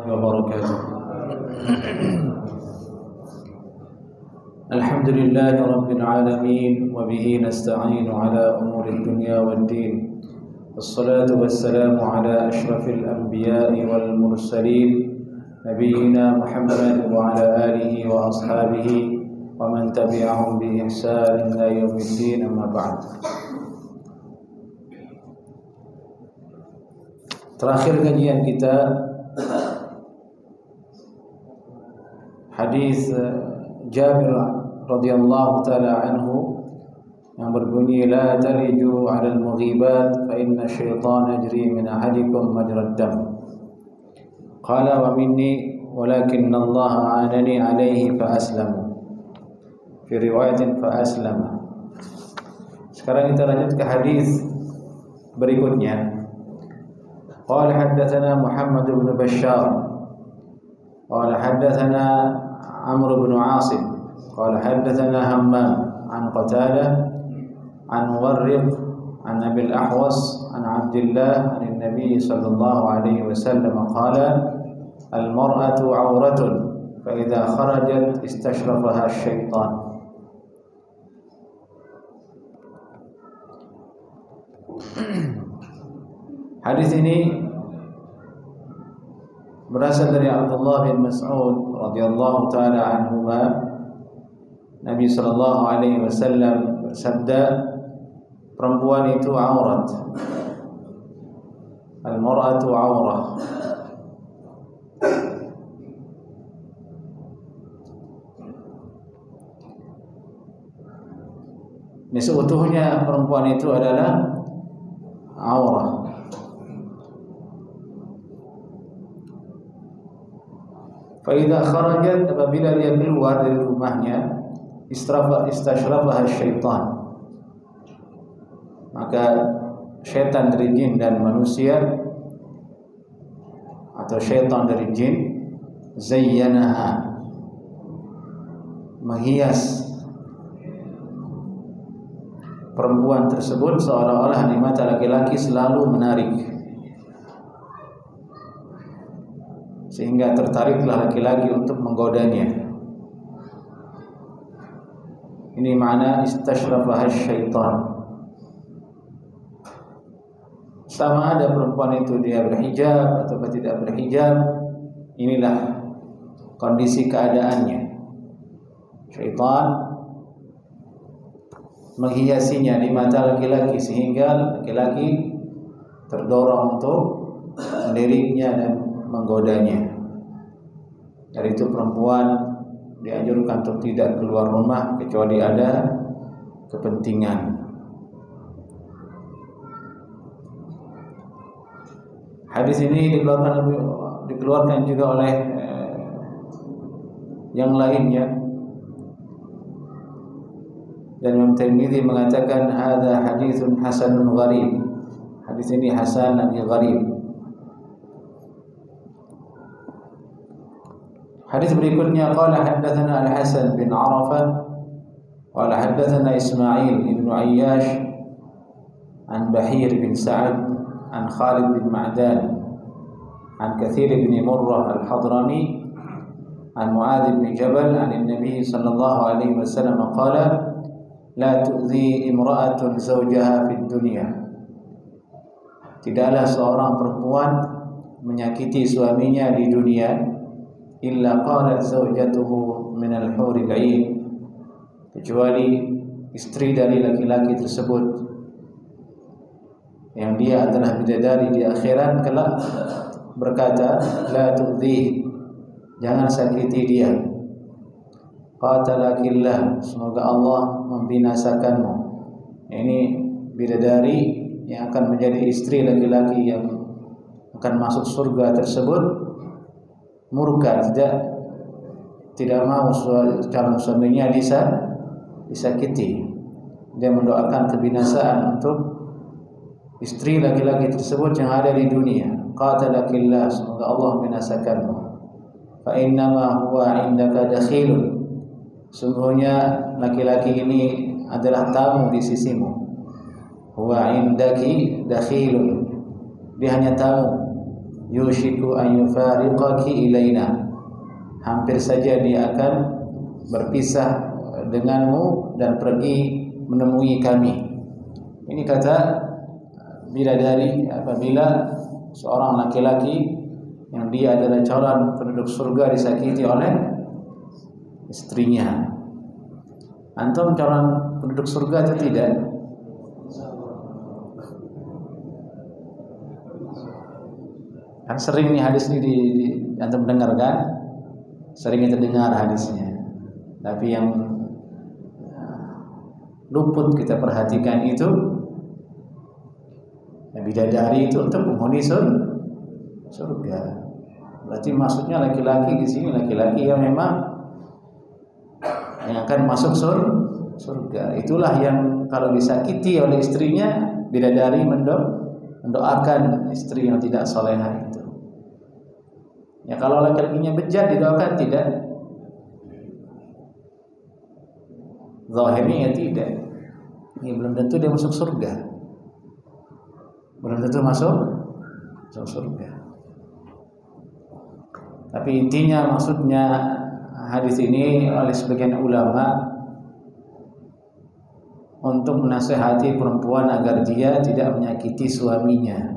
وبركاته. الحمد لله رب العالمين وبه نستعين على أمور الدنيا والدين والصلاة والسلام على أشرف الأنبياء والمرسلين نبينا محمد وعلى آله وأصحابه ومن تبعهم بإحسان إلى يوم الدين أما بعد. Terakhir kajian kita hadis Jabir radhiyallahu taala anhu yang berbunyi la taliju 'alal mughibat fa inna syaitana yajri min ahadikum majrad dam. Qala wa minni walakinna Allah 'anani 'alaihi fa aslamu. Fi riwayatin fa aslama. Sekarang kita lanjut ke hadis berikutnya. قال حدثنا محمد بن بشار قال حدثنا عمرو بن عاصم قال حدثنا همام عن قتادة عن مورق عن أبي الأحوص عن عبد الله عن النبي صلى الله عليه وسلم قال المرأة عورة فإذا خرجت استشرفها الشيطان. Hadis ini berasal dari Abdullah bin Mas'ud radhiyallahu taala anhuma. Nabi sallallahu alaihi wasallam bersabda, perempuan itu aurat. Al-mar'atu aurah. Ini seutuhnya perempuan itu adalah aurah. Faidah kharajat, apabila dia keluar dari rumahnya, istashrafaha syaitan, maka syaitan dari jin dan manusia atau syaitan dari jin zayyanaha, menghias perempuan tersebut seolah-olah di mata laki-laki selalu menarik, sehingga tertariklah laki-laki untuk menggodanya. Ini makna istashrafaha syaitan. Sama ada perempuan itu dia berhijab atau tidak berhijab, inilah kondisi keadaannya. Syaitan menghiasinya di mata laki-laki sehingga laki-laki terdorong untuk meliriknya dan menggodanya. Dari itu perempuan dianjurkan untuk tidak keluar rumah kecuali ada kepentingan. Hadis ini dikeluarkan juga oleh yang lainnya. Dan Imam Tirmidzi mengatakan hadza haditsun hasanun gharib. Hadis ini hasan dan gharib. Hadis berikutnya qala haddatsana Al-Hasan bin Arafah qala haddatsana Ismail bin Ayyash an Bahir bin Sa'ad an Khalid bin Ma'dan an Katsir bin Murrah Al-Hadrami an Mu'adz bin Jabal an Nabi sallallahu alaihi wasallam qala la tu'zi imra'atun zawjaha fid dunya. Tidaklah seorang perempuan menyakiti suaminya di dunia illa qalat zawjatuhu min al-huril 'ain, kecuali istri dari laki-laki tersebut yang dia adalah bidadari di akhirat kelak berkata la tu'dhi, jangan sakiti dia. Qatalakillah, semoga Allah membinasakanmu. Ini bidadari yang akan menjadi istri laki-laki yang akan masuk surga tersebut murka, tidak mau calon suaminya disakiti. Dia mendoakan kebinasaan untuk istri laki-laki tersebut yang ada di dunia. Qatalakillah, semoga Allah membinasakanmu. Fa innama huwa indaka dakhilun, sungguhnya laki-laki ini adalah tamu di sisimu. Huwa indaki dakhilun, dia hanya tamu yushiku an yufariqaki ilaina, hampir saja dia akan berpisah denganmu dan pergi menemui kami. Ini kata bidadari apabila seorang laki-laki yang dia adalah calon penduduk surga disakiti oleh istrinya. Antum calon penduduk surga atau tidak? Kan sering nih hadis ini antum dengar kan? Sering kita dengar hadisnya. Tapi yang luput kita perhatikan itu bidadari itu untuk penghuni surga. Berarti maksudnya laki-laki di sini laki-laki yang memang yang akan masuk surga. Itulah yang kalau disakiti oleh istrinya, bidadari mendoakan istri yang tidak salehah itu. Ya kalau laki-lakinya bejat didoakan tidak? Zahirnya ya tidak. Ini belum tentu dia masuk surga. Belum tentu masuk surga. Tapi intinya maksudnya hadis ini oleh sebagian ulama untuk menasihati perempuan agar dia tidak menyakiti suaminya.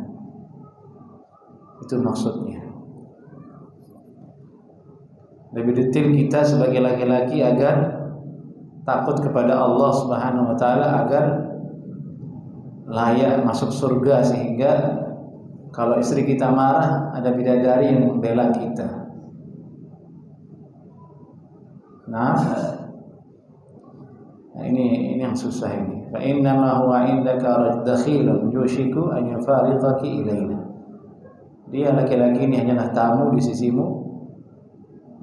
Itu maksudnya. Lebih detail kita sebagai laki-laki agar takut kepada Allah Subhanahu wa taala, agar layak masuk surga, sehingga kalau istri kita marah ada bidadari yang membela kita. Nah, ini yang susah ini. Fa inna ma huwa indaka dakhilun yushiku an yufariqaki ilaina. Dia laki-laki ini hanyalah tamu di sisimu.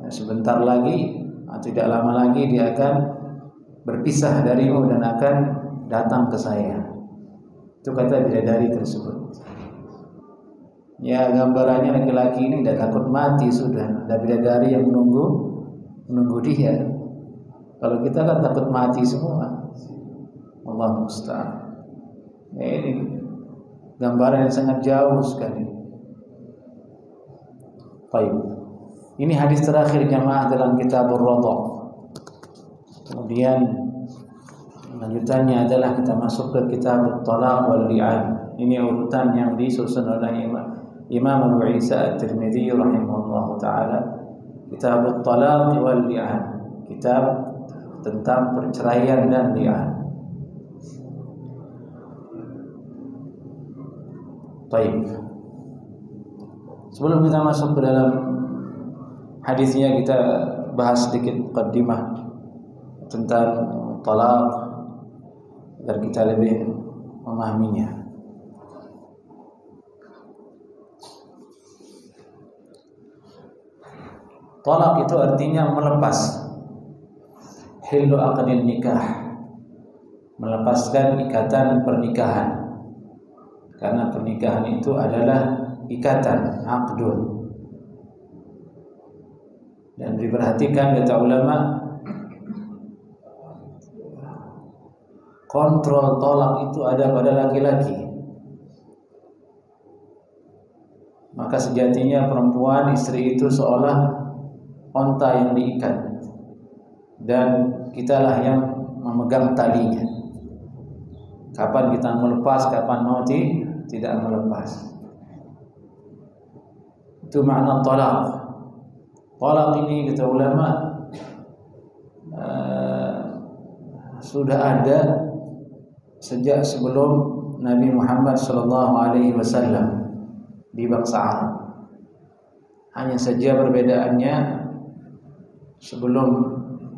Sebentar lagi, tidak lama lagi dia akan berpisah darimu dan akan datang ke saya. Itu kata bidadari tersebut. Ya, gambarannya laki-laki ini tidak takut mati sudah. Ada bidadari yang menunggu dia. Kalau kita kan takut mati semua. Allah musta'an. Ini gambaran yang sangat jauh sekali. Baik. Ini hadis terakhir jamaah dalam kitab Ar-Radha. Kemudian lanjutannya adalah kita masuk ke kitab At-Talaq wal Li'an. Ini urutan yang disusun oleh Imam Abu Isa At-Tirmidzi rahimahullah taala. Kitab At-Talaq wal Li'an, kitab tentang perceraian dan li'an. Baik. Sebelum kita masuk ke dalam hadisnya, kita bahas sedikit muqaddimah tentang talaq agar kita lebih memahaminya. Talaq itu artinya melepas, hillu aqdin nikah, melepaskan ikatan pernikahan. Karena pernikahan itu adalah ikatan, aqdun. Dan diperhatikan kata ulama, kontrol tolak itu ada pada laki-laki. Maka sejatinya perempuan, istri itu seolah onta yang diikat, dan kitalah yang memegang talinya. Kapan kita melepas, kapan mau tidak melepas. Itu makna tolak. Talaq ini kata ulama sudah ada sejak sebelum Nabi Muhammad SAW di bangsa Arab. Hanya saja perbedaannya, sebelum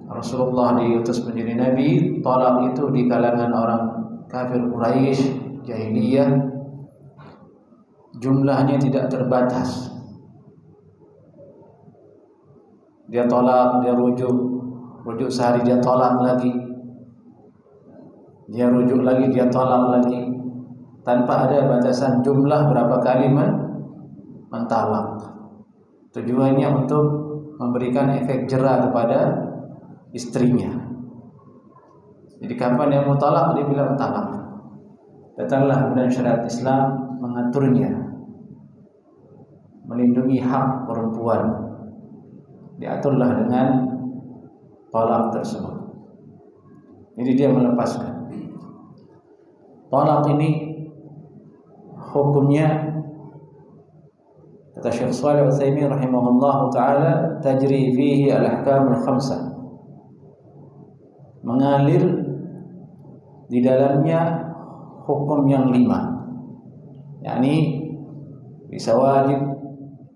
Rasulullah diutus menjadi Nabi, talaq itu di kalangan orang kafir Quraisy jahiliyah jumlahnya tidak terbatas. Dia tolak, dia rujuk sehari, dia tolak lagi, dia rujuk lagi, dia tolak lagi, tanpa ada batasan jumlah berapa kali mentalak. Tujuannya untuk memberikan efek jera kepada istrinya. Jadi kapan dia mau talak, dia bilang talak. Datanglah kemudian syariat Islam mengaturnya. melindungi hak perempuan, diaturlah dengan talak tersebut. Jadi dia melepaskan. Talak ini hukumnya, kata Syekh Shalih Al-Utsaimin rahimahullahu taala, tajri fihi al-ahkam al-khamsah, mengalir di dalamnya hukum yang 5, yakni bisa wajib,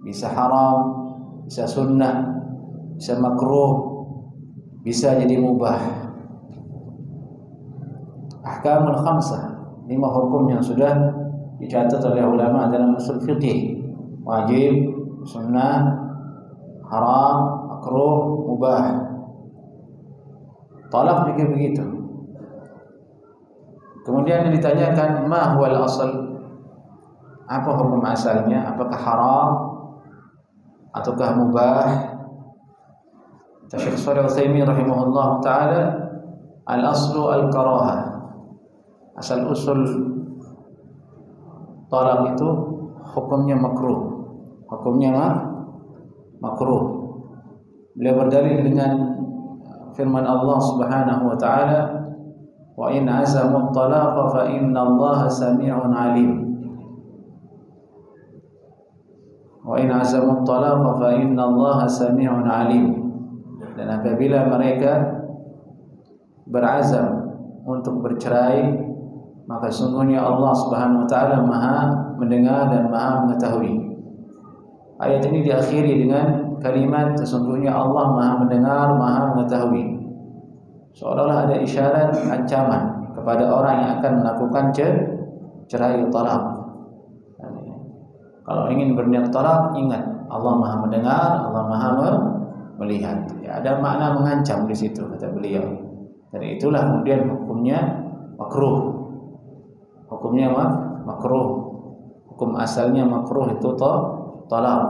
bisa haram, bisa sunnah, bisa makruh, bisa jadi mubah. Ahkamul khamsah, 5 hukum yang sudah dicatat oleh ulama dalam usul fiqih: wajib, sunnah, haram, makruh, mubah. Talak juga begitu. Kemudian ditanyakan, ma huwal asal? Apa hukum asalnya? Apakah haram ataukah mubah? Syekh Shalih Al-Utsaimin rahimahullah taala, al-aslu al-karahah. Asal usul talak itu hukumnya makruh. Hukumnya makruh. Beliau berdalil dengan firman Allah Subhanahu wa taala, wa in azamu at-talaqa fa inna Allaha sami'un 'alim. Wa in azamu at-talaqa fa inna Allaha sami'un 'alim. Dan apabila mereka berazam untuk bercerai, maka sungguhnya Allah Subhanahu wa taala Maha mendengar dan Maha mengetahui. Ayat ini diakhiri dengan kalimat sesungguhnya Allah Maha mendengar, Maha mengetahui. Seolah-olah ada isyarat ancaman kepada orang yang akan melakukan cerai talak. Kalau ingin berniat talak, ingat Allah Maha mendengar, Allah Maha melihat. Ya, ada makna mengancam di situ, kata beliau. Dan itulah kemudian hukumnya makruh. Hukumnya makruh. Hukum asalnya makruh itu talak.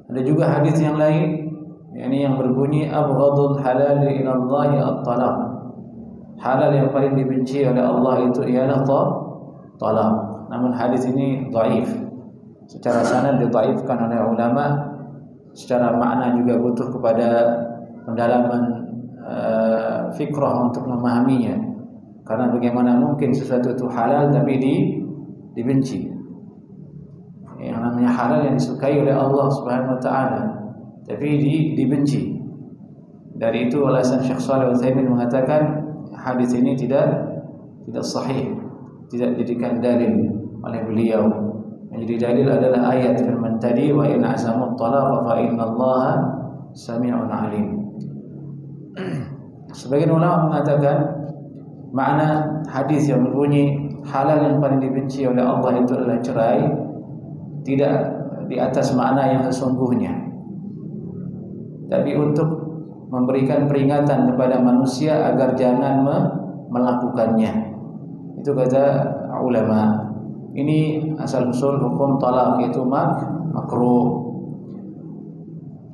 Ada juga hadis yang lain, yakni yang berbunyi abghadul halal ila Allah at-talaq. Halal yang paling dibenci oleh Allah itu ialah talak. Namun hadis ini dhaif. Secara sanad didhaifkan oleh ulama, secara makna juga butuh kepada pendalaman fikrah untuk memahaminya. Karena bagaimana mungkin sesuatu itu halal tapi dibenci? Yang namanya halal yang disukai oleh Allah Subhanahu wa taala, tapi dibenci. Dari itu alasan Syekh Shalih Al-Utsaimin mengatakan hadis ini tidak sahih, tidak dijadikan dalil oleh beliau. Yang jadi dalil adalah ayat firman tadi, wa in azamu at-talaqa fa innallaha sami'un 'alim. Sebagian ulama mengatakan makna hadis yang berbunyi halal yang paling dibenci oleh Allah itu adalah cerai tidak di atas makna yang sesungguhnya, tapi untuk memberikan peringatan kepada manusia agar jangan melakukannya. Itu kata ulama. Ini asal usul hukum talak, yaitu makruh.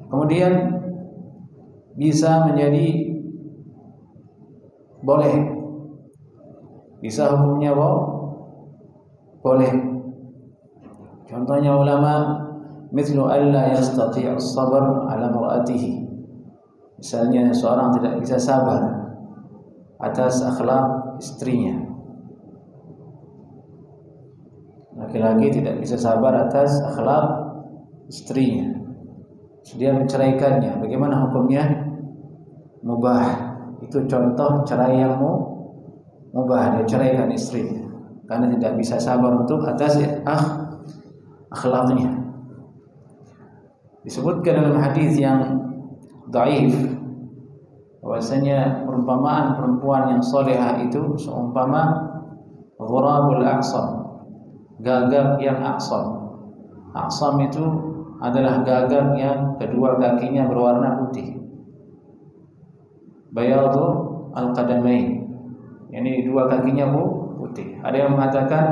Kemudian bisa menjadi boleh, bisa hukumnya boleh. Contohnya ulama, mithlu alla yastati' as-sabr ala mar'atihi. Misalnya seorang tidak bisa sabar atas akhlak istrinya. Laki-laki tidak bisa sabar atas akhlak istrinya, dia menceraikannya. Bagaimana hukumnya? Mubah. Itu contoh cerai yang mubah. Dia ceraikan istrinya karena tidak bisa sabar untuk atas akhlaknya. Disebutkan dalam hadis yang dhaif bahwasanya perumpamaan perempuan yang solehah itu seumpama ghurabul aqsam, gagak yang aqsam. Aqsam itu adalah gagak yang kedua kakinya berwarna putih. Bayadu al-qadamain, yani dua kakinya putih. Ada yang mengatakan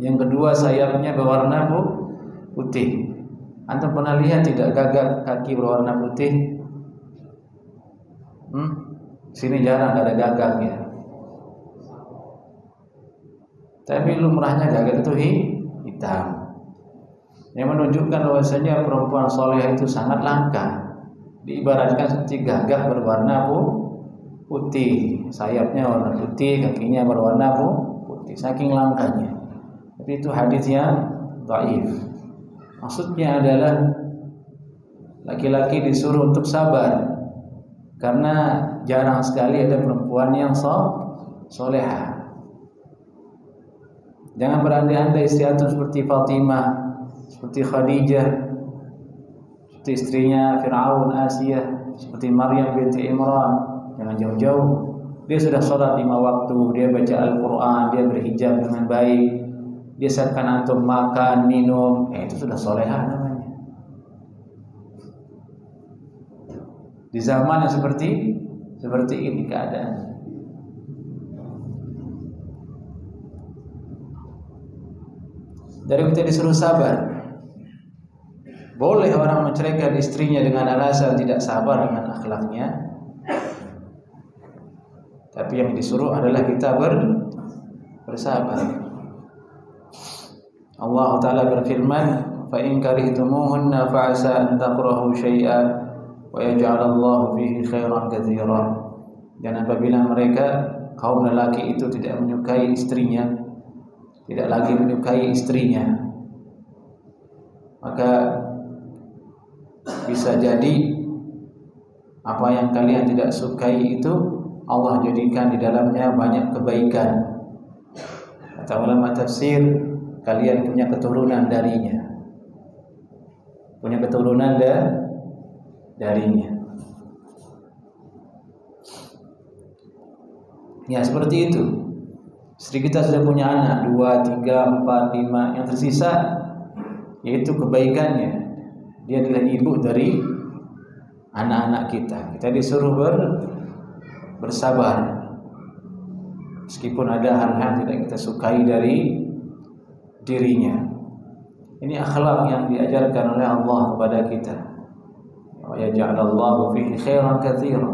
yang kedua sayapnya berwarna putih. Antum pernah lihat tidak gagak kaki berwarna putih? Sini jarang ada gagaknya. Tapi lumrahnya gagak itu hitam. yang menunjukkan bahwasanya perempuan solehah itu sangat langka. Diibaratkan seperti gagak berwarna putih, sayapnya warna putih, kakinya berwarna putih, saking langkanya. Tapi itu hadisnya dhaif. Maksudnya adalah laki-laki disuruh untuk sabar karena jarang sekali ada perempuan yang solehah. Jangan berandai-andai istri antum seperti Fatimah, seperti Khadijah, seperti istrinya Fir'aun, Asiyah, seperti Maryam binti Imran. Jangan jauh-jauh. Dia sudah sholat 5 waktu, dia baca Al-Quran, dia berhijab dengan baik, dia siapkan antum makan, minum, itu sudah solehah namanya. Di zaman yang seperti ini keadaan. Dari kita disuruh sabar. Boleh orang menceraikan istrinya dengan alasan tidak sabar dengan akhlaknya, tapi yang disuruh adalah kita bersabar. Allah Ta'ala berfirman, fa in karihtumuhunna fa'asa an takrahu syai'an wa yaj'alallahu fihi khairan katsiran. Dan apabila mereka kaum lelaki itu tidak menyukai istrinya, tidak lagi menyukai istrinya, maka bisa jadi apa yang kalian tidak sukai itu Allah jadikan di dalamnya banyak kebaikan. Kata ulama tafsir, kalian punya keturunan darinya, punya keturunan darinya. Ya seperti itu. Istri kita sudah punya anak 2, 3, 4, 5, yang tersisa yaitu kebaikannya. Dia adalah ibu dari anak-anak kita. Kita disuruh bersabar meskipun ada hal-hal tidak kita sukai dari dirinya. Ini akhlak yang diajarkan oleh Allah kepada kita. Wa yaj'alallahu fihi khairan katsiran.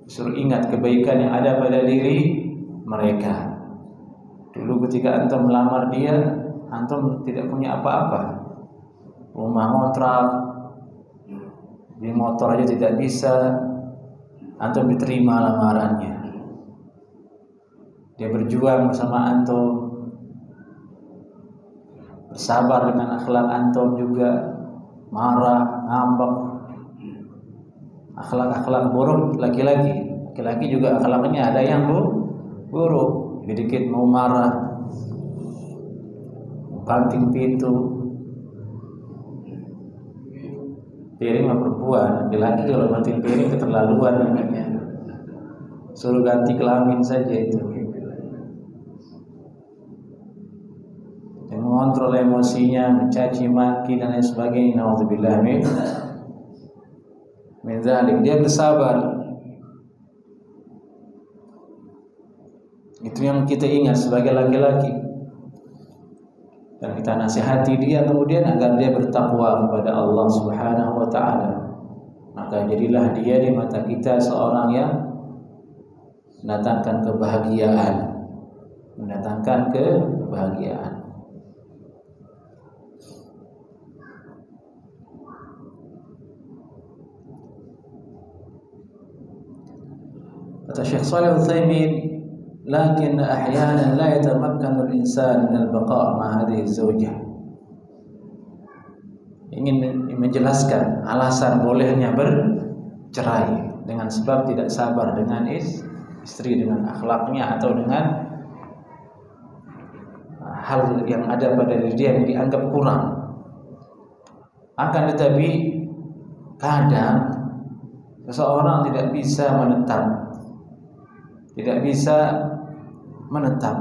Suruh ingat kebaikan yang ada pada diri mereka. Dulu ketika antum melamar dia, antum tidak punya apa-apa, rumah kontrak, di motor aja tidak bisa, antum diterima lamarannya. Dia berjuang bersama antum, bersabar dengan akhlak antum juga, marah, ngambek, akhlak-akhlak buruk laki-laki. Laki-laki juga akhlaknya ada yang buruk, dikit mau marah, banting pintu. Piring sama perempuan, laki-laki kalau banting piring keterlaluan namanya. Suruh ganti kelamin saja itu. Yang mengontrol emosinya, mencaci maki dan lain sebagainya. Nauzubillah min dzalik. Dia bersabar. Itu yang kita ingat sebagai laki-laki. Dan kita nasihati dia kemudian agar dia bertakwa kepada Allah Subhanahu wa taala. Maka jadilah dia di mata kita seorang yang mendatangkan kebahagiaan, mendatangkan kebahagiaan. Kata Syekh Shalih Al-Utsaimin, lakin ahyanan la yatamakkanu al-insan min al-baqa' ma hadhihi az-zawjah. Ingin menjelaskan alasan bolehnya bercerai dengan sebab tidak sabar dengan istri, dengan akhlaknya atau dengan hal yang ada pada diri dia yang dianggap kurang. Akan tetapi kadang seseorang tidak bisa menetap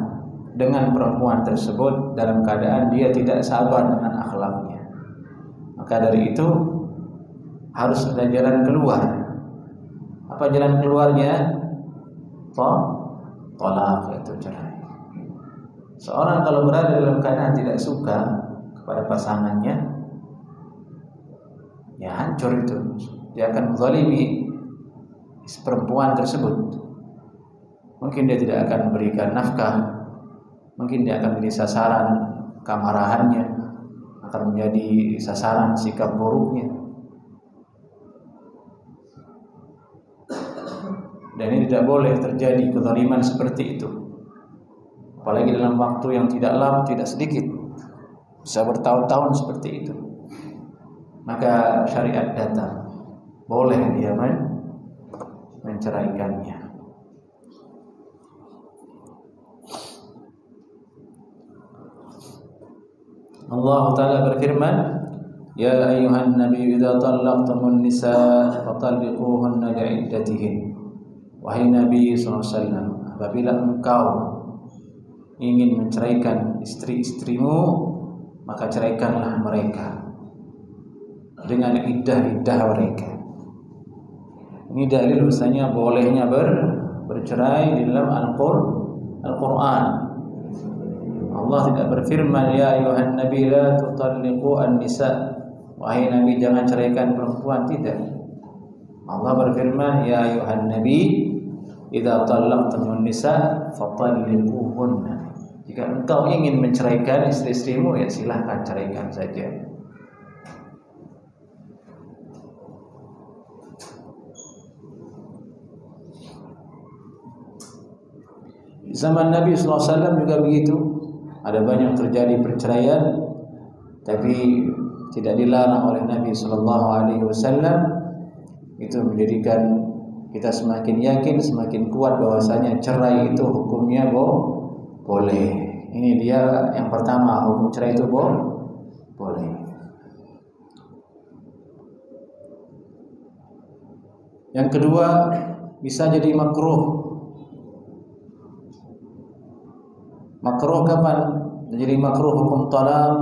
dengan perempuan tersebut dalam keadaan dia tidak sabar dengan akhlaknya. Maka dari itu harus ada jalan keluar. Apa jalan keluarnya? Tolak, itu cerai. Seorang kalau berada dalam keadaan tidak suka kepada pasangannya, ya hancur itu. Dia akan menzalimi perempuan tersebut. Mungkin dia tidak akan memberikan nafkah, mungkin dia akan menjadi sasaran kemarahannya, akan menjadi sasaran sikap buruknya. Dan ini tidak boleh terjadi kezaliman seperti itu, apalagi dalam waktu yang tidak lama, tidak sedikit, bisa bertahun-tahun seperti itu. Maka syariat datang, boleh dia menceraikannya. Allah Ta'ala berfirman, Ya ayuhan nabi idza talaqtumun nisaa fatalliquhunna li'iddatihin. Wahai Nabi SAW, apabila engkau ingin menceraikan istri-istrimu, maka ceraikanlah mereka dengan iddah-iddah mereka. Ini dalil bahwasanya bolehnya bercerai di dalam Al-Quran. Allah tidak berfirman, Ya ayuhan nabi la tutalliqu an-nisa, wahai Nabi jangan ceraikan perempuan. Tidak. Allah berfirman, Ya ayuhan nabi idza talaqtumun nisa fatalliquhunna. Jika engkau ingin menceraikan istri-istrimu, ya silahkan ceraikan saja. Di zaman Nabi SAW juga begitu. Ada banyak terjadi perceraian, tapi tidak dilarang oleh Nabi SAW. Itu menjadikan kita semakin yakin, semakin kuat bahwasanya cerai itu hukumnya boleh. Ini dia yang pertama, hukum cerai itu boleh. Yang kedua, bisa jadi makruh. Makruh kapan? Jadi makruh hukum talaq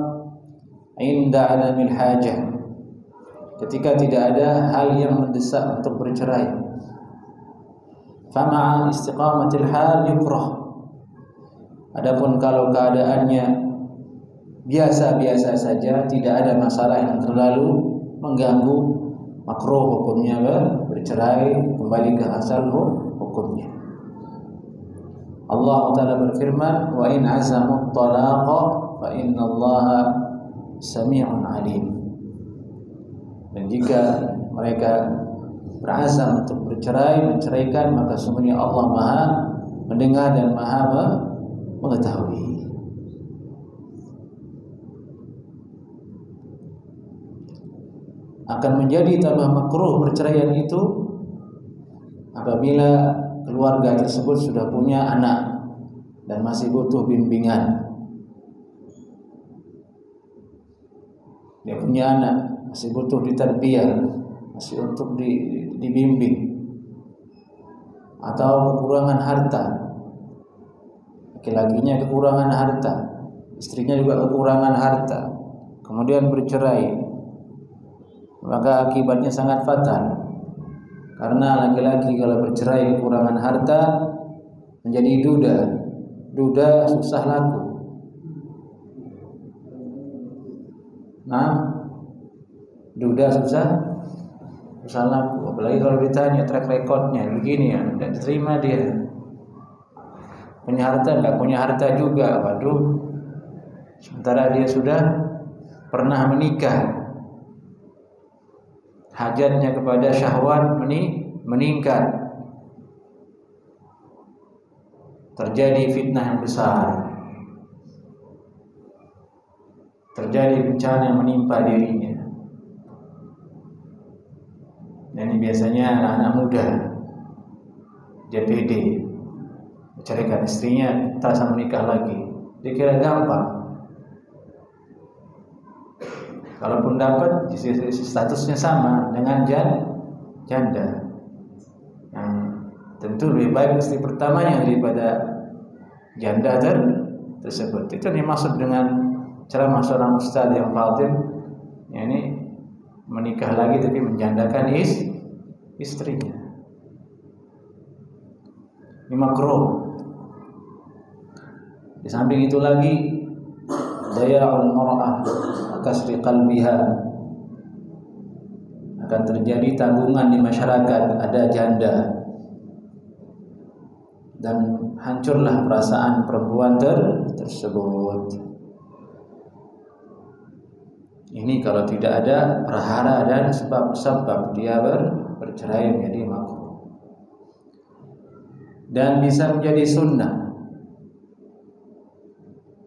inda adamil hajah, ketika tidak ada hal yang mendesak untuk bercerai. Fama'a istiqamatil hal yukrah. Adapun kalau keadaannya biasa-biasa saja, tidak ada masalah yang terlalu mengganggu, makruh hukumnya bercerai, kembali ke asal hukumnya. Allah Ta'ala berfirman, Wa in azamut talaqa fa innallaha sami'un alim. Dan jika mereka berazam untuk bercerai, menceraikan, maka sungguhnya Allah Maha mendengar dan Maha mengetahui. Akan menjadi tambah makruh perceraian itu apabila keluarga tersebut sudah punya anak dan masih butuh bimbingan. Dia punya anak, masih butuh ditarbiyah, masih untuk dibimbing, atau kekurangan harta, laki-lakinya kekurangan harta, istrinya juga kekurangan harta, kemudian bercerai, maka akibatnya sangat fatal. Karena laki-laki kalau bercerai kekurangan harta menjadi duda susah laku. Duda susah laku. Apalagi kalau ditanya track recordnya begini ya, tidak diterima dia. Punya harta enggak? Punya harta juga. Waduh. Sementara dia sudah pernah menikah. Hajatnya kepada syahwat meningkat. Terjadi fitnah yang besar. Terjadi bencana yang menimpa dirinya. Dan ini biasanya anak-anak muda, JPD, mencarikan istrinya, tak sama menikah lagi. Dia kira gampang. Kalaupun dapat, statusnya sama dengan janda. Yang tentu lebih baik istri pertamanya daripada janda tersebut. Itu yang dimaksud dengan ceramah seorang ustaz yang fadil, yakni menikah lagi tapi menjandakan istrinya. Ini makruh. Di samping itu lagi daya'ul mar'ah kasri qalbiha, akan terjadi tanggungan di masyarakat, ada janda, dan hancurlah perasaan perempuan tersebut. Ini kalau tidak ada perhara dan sebab-sebab dia bercerai menjadi makruh. Dan bisa menjadi sunnah.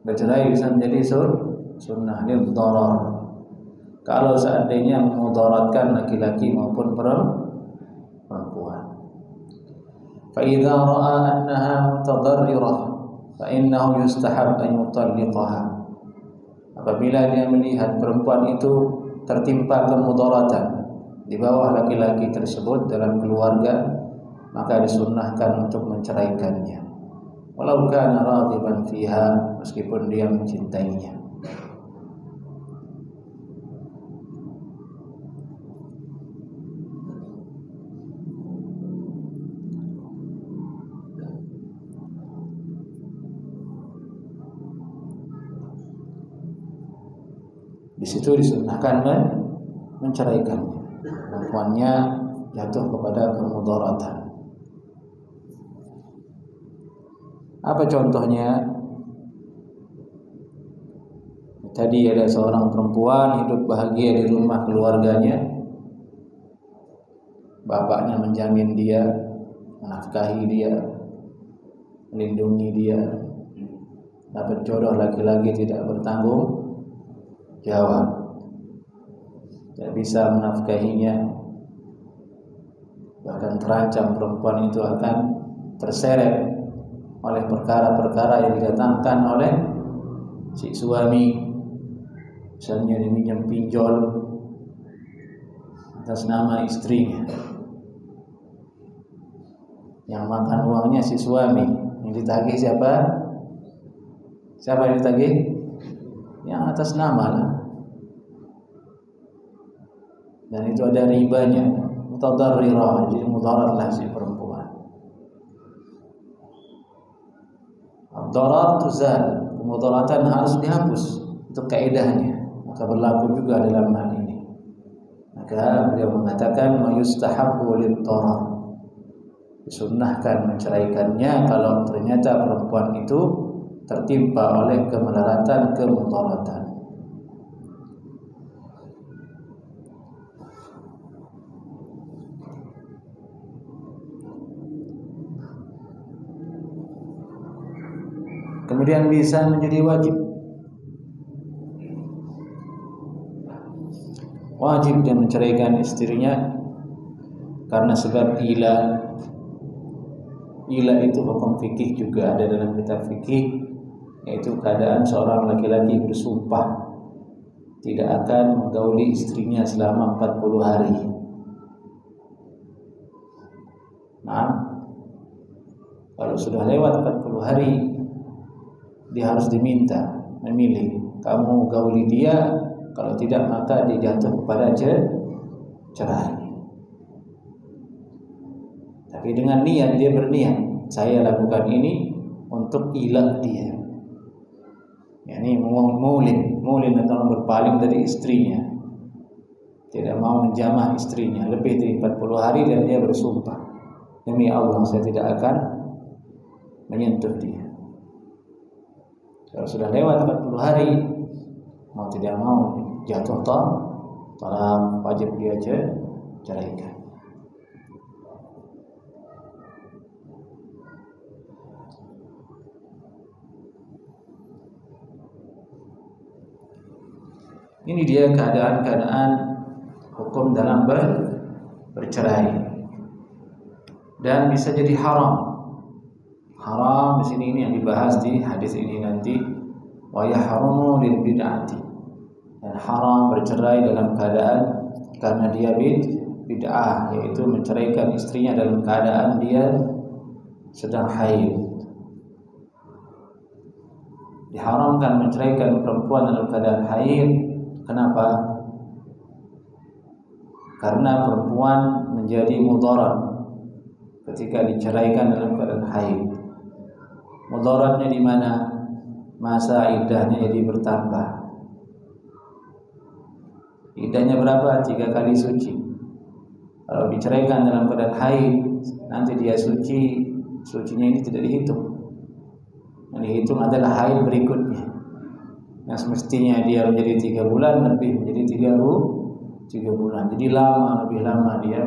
Bercerai bisa menjadi sunnah lil darar. Kalau seandainya memudaratkan laki-laki maupun perempuan. Fa idza ra'a annaha mutadarrirah fa innahu yustahab an yutalliqaha. Apabila dia melihat perempuan itu tertimpa kemudaratan di bawah laki-laki tersebut dalam keluarga, maka disunnahkan untuk menceraikannya. Walau kana raghiban fiha, meskipun dia mencintainya. Di situ disunnahkan menceraikannya. Perempuannya jatuh kepada kemudaratan. Apa contohnya? Tadi ada seorang perempuan hidup bahagia di rumah keluarganya. Bapaknya menjamin dia, menafkahi dia, melindungi dia. Dapat jodoh laki-laki tidak bertanggung jawab, tidak bisa menafkahinya, bahkan terancam perempuan itu akan terseret oleh perkara-perkara yang didatangkan oleh si suami. Misalnya diminjam pinjol atas nama istrinya, yang makan uangnya si suami, yang ditagih siapa? Siapa yang ditagih? Yang atas nama lah. Dan itu ada ribanya, mutadarrirah, jadi mudaratlah si perempuan. Ad-darar tuzal, kemudaratan harus dihapus, itu kaidahnya. Maka berlaku juga dalam hal ini. Maka beliau mengatakan mayustahabbu lid-darar, disunnahkan menceraikannya kalau ternyata perempuan itu tertimpa oleh kemudaratan. Kemudian bisa menjadi wajib dia menceraikan istrinya karena sebab ila. Ila itu hukum fikih juga ada dalam kitab fikih, yaitu keadaan seorang laki-laki bersumpah tidak akan menggauli istrinya selama 40 hari. Nah, kalau sudah lewat 40 hari, dia harus diminta memilih, kamu gauli dia, kalau tidak maka dia jatuh kepada cerai. Tapi dengan niat, dia berniat, saya lakukan ini untuk ilah dia, yakni mulin atau berpaling dari istrinya, tidak mau menjamah istrinya lebih dari 40 hari, dan dia bersumpah, demi Allah saya tidak akan menyentuh dia. Kalau sudah lewat 40 hari, mau tidak mau jatuh talak, wajib dia ceraikan. Ini dia keadaan-keadaan hukum dalam bercerai. Dan bisa jadi haram. Haram di sini ini yang dibahas di hadis ini nanti, wa yahrumu lil bid'ati. Dan haram bercerai dalam keadaan karena dia bid'ah, yaitu menceraikan istrinya dalam keadaan dia sedang haid. Diharamkan menceraikan perempuan dalam keadaan haid. Kenapa? Karena perempuan menjadi mudarat ketika diceraikan dalam keadaan haid. Mudaratnya di mana? Masa iddahnya jadi bertambah. Iddahnya berapa? 3 kali suci. Kalau diceraikan dalam keadaan haid, nanti dia sucinya ini tidak dihitung. Yang dihitung adalah haid berikutnya. yang semestinya dia menjadi 3 bulan lebih menjadi 3 bulan. Jadi lebih lama dia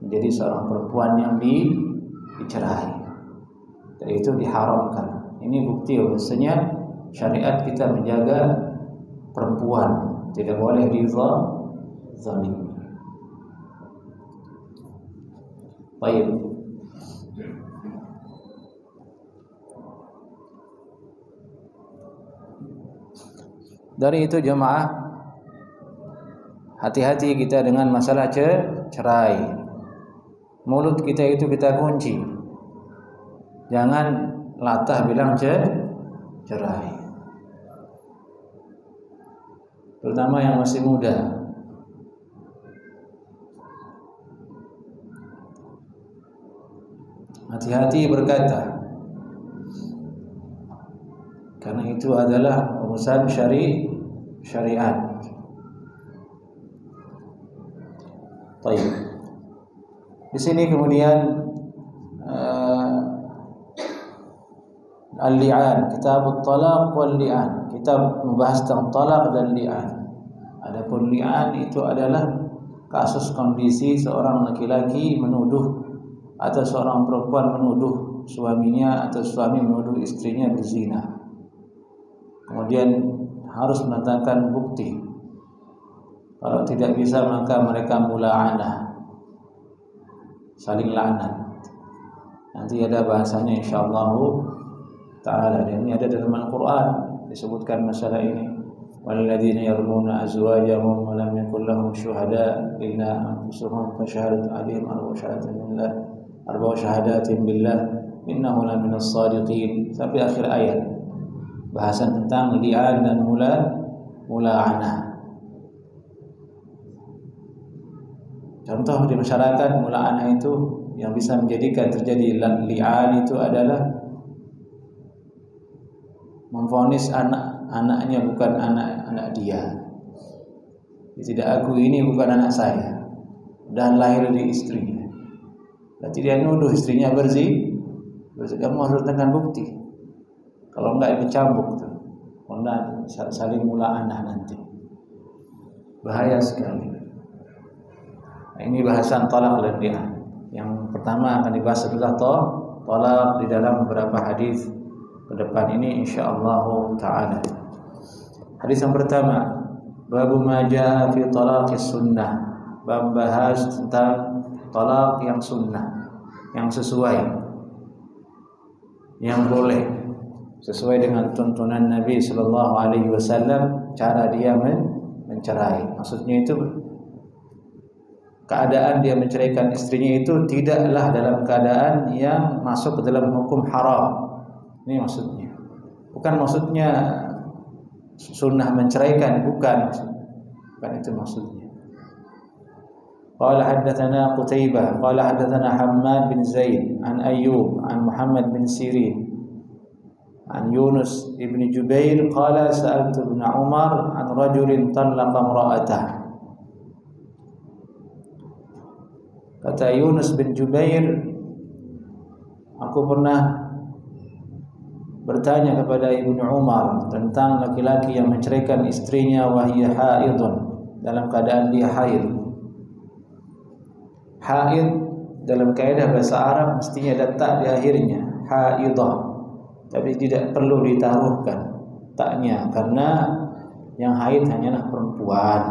menjadi seorang perempuan yang dicerai. Dan itu diharamkan. Ini bukti bahwasanya syariat kita menjaga perempuan, tidak boleh dizalimi. Baik. Dari itu jemaah, hati-hati kita dengan masalah cerai. Mulut kita itu kita kunci. Jangan latah bilang cerai. Terutama yang masih muda. Hati-hati berkata. Karena itu adalah urusan syariat. Baik. Di sini kemudian al-li'an, kitab at-talaq wal li'an. Kitab membahas tentang talaq dan li'an. Adapun li'an itu adalah kasus kondisi seorang laki-laki menuduh atau seorang perempuan menuduh suaminya atau suami menuduh istrinya berzina. Kemudian harus mendatangkan bukti. Kalau tidak bisa maka mereka mula'anah, saling laknat. Nanti ada bahasanya insyaallah ta'ala. Dan ini ada dalam Al-Quran disebutkan masalah ini. Walladzina yarmuna azwajahum wa lam yakul lahum syuhada illa anfusuhum fa syahadatu alaihim arba'u syahadatin billah innahu laminas shadiqin, sampai akhir ayat. Bahasan tentang li'an dan mula'anah. Contoh di masyarakat mula'anah itu yang bisa menjadikan terjadi li'an itu adalah memvonis anaknya bukan anak dia. Tidak, aku ini bukan anak saya dan lahir di istrinya. Berarti dia nuduh istrinya berzina. Kamu harus datangkan bukti. Kalau enggak dicambuk tuh, saling mula'anah nanti. Bahaya sekali. Nah, ini bahasan talaq dan li'an. Yang pertama akan dibahas adalah talaq di dalam beberapa hadis ke depan ini insyaallah taala. Hadis yang pertama, bab ma jaa fi talaqis sunnah. Bab bahas tentang talaq yang sunnah, yang sesuai, yang boleh, sesuai dengan tuntunan Nabi sallallahu alaihi wasallam cara dia mencerai. Maksudnya itu keadaan dia menceraikan istrinya itu tidaklah dalam keadaan yang masuk ke dalam hukum haram. Ini maksudnya. Bukan maksudnya sunnah menceraikan, bukan itu maksudnya. Qala haddatsana Qutaibah qala haddatsana Hammad bin Zaid an Ayyub an Muhammad bin Sirin an Yunus ibn Jubair qala sa'altu ibn Umar an rajulin talaqa imra'atah. Kata Yunus bin Jubair, aku pernah bertanya kepada Ibnu Umar tentang laki-laki yang menceraikan istrinya wahia haidun, dalam keadaan dia haid. Haid dalam kaidah bahasa Arab mestinya ada tak di akhirnya, haidah. Tapi tidak perlu ditaruhkan taknya, karena yang haid hanyalah perempuan.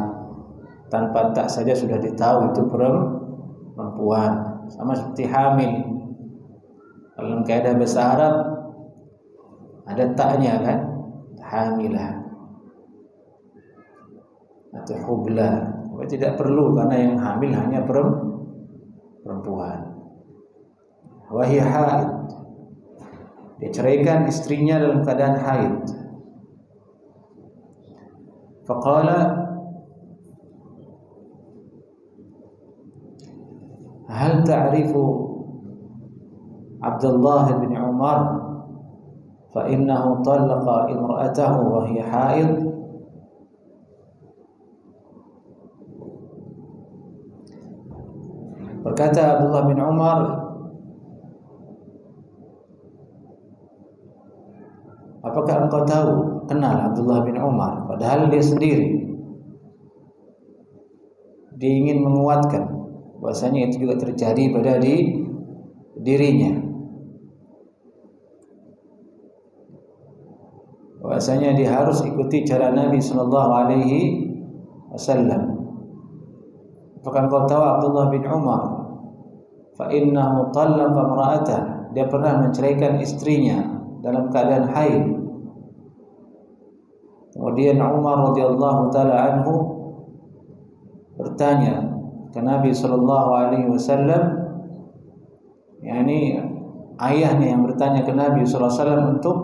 Tanpa tak saja sudah ditahu itu perempuan. Sama seperti hamil. Dalam kaidah bahasa Arab ada taknya kan, hamilah atau hubla. Tidak perlu, karena yang hamil hanya perempuan. Wahia haid, dia ceraikan istrinya dalam keadaan haid. Faqala hal ta'rifu Abdullah bin Umar fa innahu talaqa imra'atahu wa hiya haid. Berkata Abdullah bin Umar, apakah engkau tahu, kenal Abdullah bin Umar, padahal dia sendiri. Dia ingin menguatkan bahwasanya itu juga terjadi pada dirinya. Bahwasanya dia harus ikuti cara Nabi sallallahu alaihi wasallam. Bahkan kau tahu Abdullah bin Umar, fa innahu talaqa imra'atah, dia pernah menceraikan istrinya dalam keadaan haid. Kemudian Umar radhiyallahu taala anhu bertanya ke Nabi sallallahu alaihi wasallam, yakni ayahnya yang bertanya ke Nabi sallallahu alaihi wasallam untuk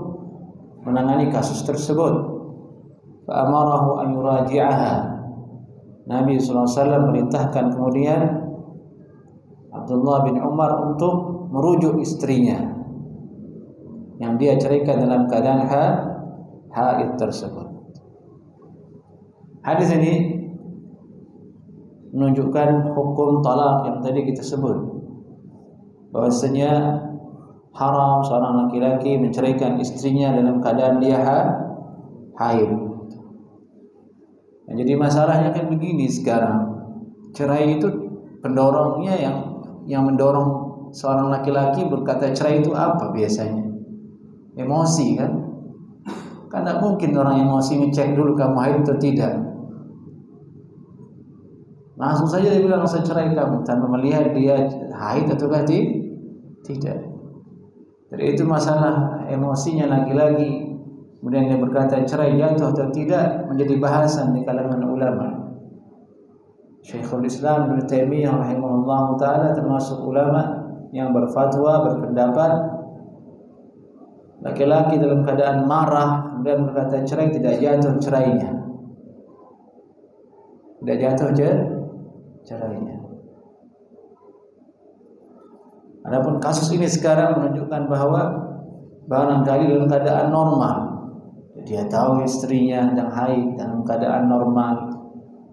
menangani kasus tersebut. Fa amarahu an yuraji'aha. Nabi sallallahu alaihi wasallam merintahkan kemudian Abdullah bin Umar untuk merujuk istrinya yang dia ceraikan dalam keadaan haid tersebut. Hadis ini menunjukkan hukum talak yang tadi kita sebut, bahwasanya haram seorang laki-laki menceraikan istrinya dalam keadaan dia haid. Jadi masalahnya kan begini sekarang, cerai itu pendorongnya yang mendorong seorang laki-laki berkata cerai itu apa biasanya? Emosi kan? Kan tidak mungkin orang emosi ngecek dulu kamu haid atau tidak. Langsung saja dia bilang saya cerai kamu tanpa melihat dia haid atau tidak. Jadi itu masalah emosinya laki-laki. Kemudian dia berkata cerai jatuh atau tidak menjadi bahasan di kalangan ulama. Syekhul Islam Ibnu Taimiyah rahimahullah taala termasuk ulama yang berfatwa berpendapat laki-laki dalam keadaan marah dan berkata cerai tidak jatuh cerainya. Tidak jatuh cerainya. Adapun kasus ini sekarang menunjukkan bahwa barangkali dalam keadaan normal, dia tahu istrinya sedang haid dalam keadaan normal,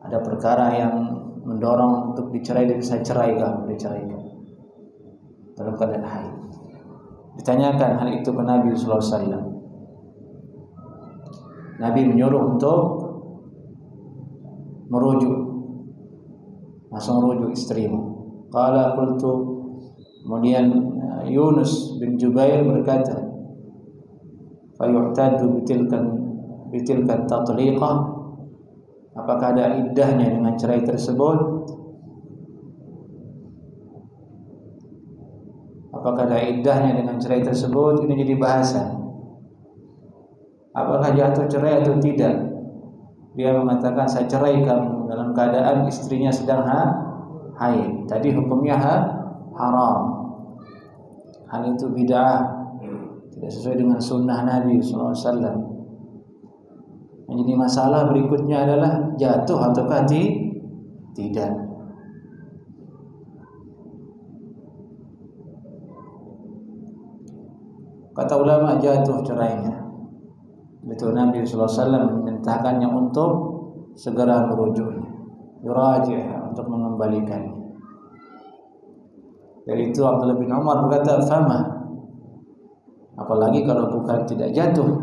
ada perkara yang mendorong untuk dicerai, dia bisa ceraikan dalam keadaan haid. Ditanyakan hal itu ke Nabi sallallahu alaihi wasallam. Nabi menyuruh untuk langsung merujuk istrimu. Qala qultu, kemudian Yunus bin Jubair berkata, fayu'tadu bitilkan tatliqah, apakah ada iddahnya dengan cerai tersebut? Apakah ada iddahnya dengan cerai tersebut? Ini jadi bahasan. Apakah jatuh cerai atau tidak? Dia mengatakan saya cerai kamu dalam keadaan istrinya sedang haid. Tadi hukumnya haram. Hal itu bid'ah, tidak sesuai dengan sunnah Nabi SAW. Jadi masalah berikutnya adalah jatuh ataukah tidak. Kata ulama jatuh cerainya. Betul, Nabi SAW memerintahkannya untuk segera merujuknya, yuraji', untuk mengembalikannya. Dari itu Abdullah bin Umar berkata, fama, apalagi kalau bukan tidak jatuh.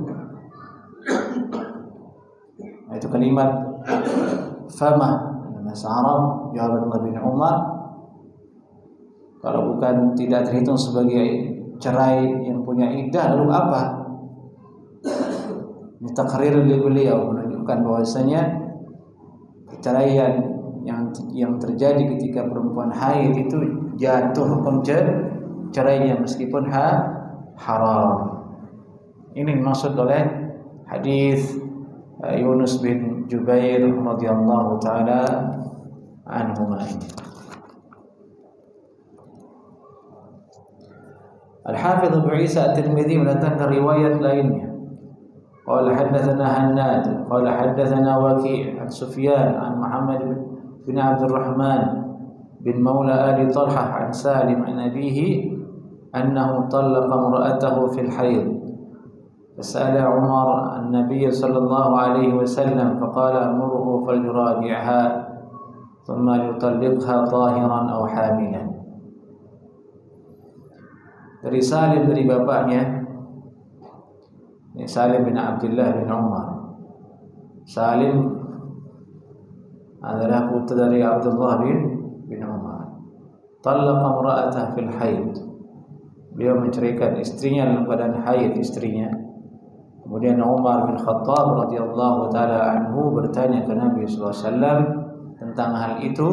Itu kalimat fama bahasa Arab. Jawab Abdullah bin Umar, kalau bukan tidak terhitung sebagai cerai yang punya iddah, lalu apa? Ini takrir oleh beliau menunjukkan bahwasanya perceraian yang terjadi ketika perempuan haid itu jatuh hukum cerainya meskipun haram. Ini dimaksud oleh hadis Yunus bin Jubair radhiyallahu taala anhuma. Al-Hafidz Abu Isa At-Tirmidzi mendatangkan riwayat lainnya. Qala haddatsana Hannad, qala haddatsana Waki' an Sufyan an Muhammad bin Abdurrahman bin Maula Ali Talhah an Salim an abihi annahu talaqa imra'atahu fil hayd. فسأل عمر النبي صلى الله عليه وسلم فقال أمره فليراجعها ثم يطلقها طاهرا أو حاملا. Dari Salim, dari bapaknya Salim bin Abdullah bin Umar, Salim adalah putra dari Abdullah bin Umar. Talaqa imra'atahu fil haid. Beliau menceraikan istrinya dalam keadaan haid istrinya. Kemudian Umar bin Khattab radhiyallahu taala anhu bertanya ke Nabi sallallahu alaihi wasallam tentang hal itu.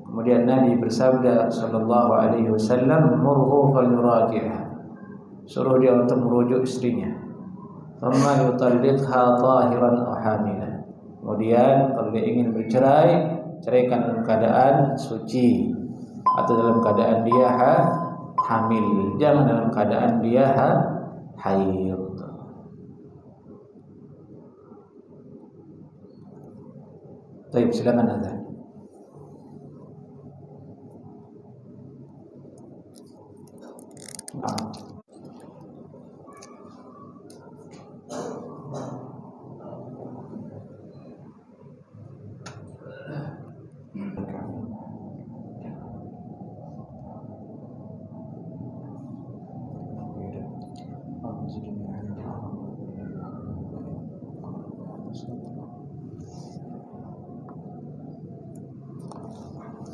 Kemudian Nabi bersabda sallallahu alaihi wasallam, "Murhu falyuraji'ha." Suruh dia untuk merujuk istrinya. "Thumma yutalliqha tahiran aw hamilan." Kemudian kalau dia ingin bercerai, ceraikan dalam keadaan suci atau dalam keadaan dia hamil, jangan dalam keadaan dia haid. Baik, silakan azan.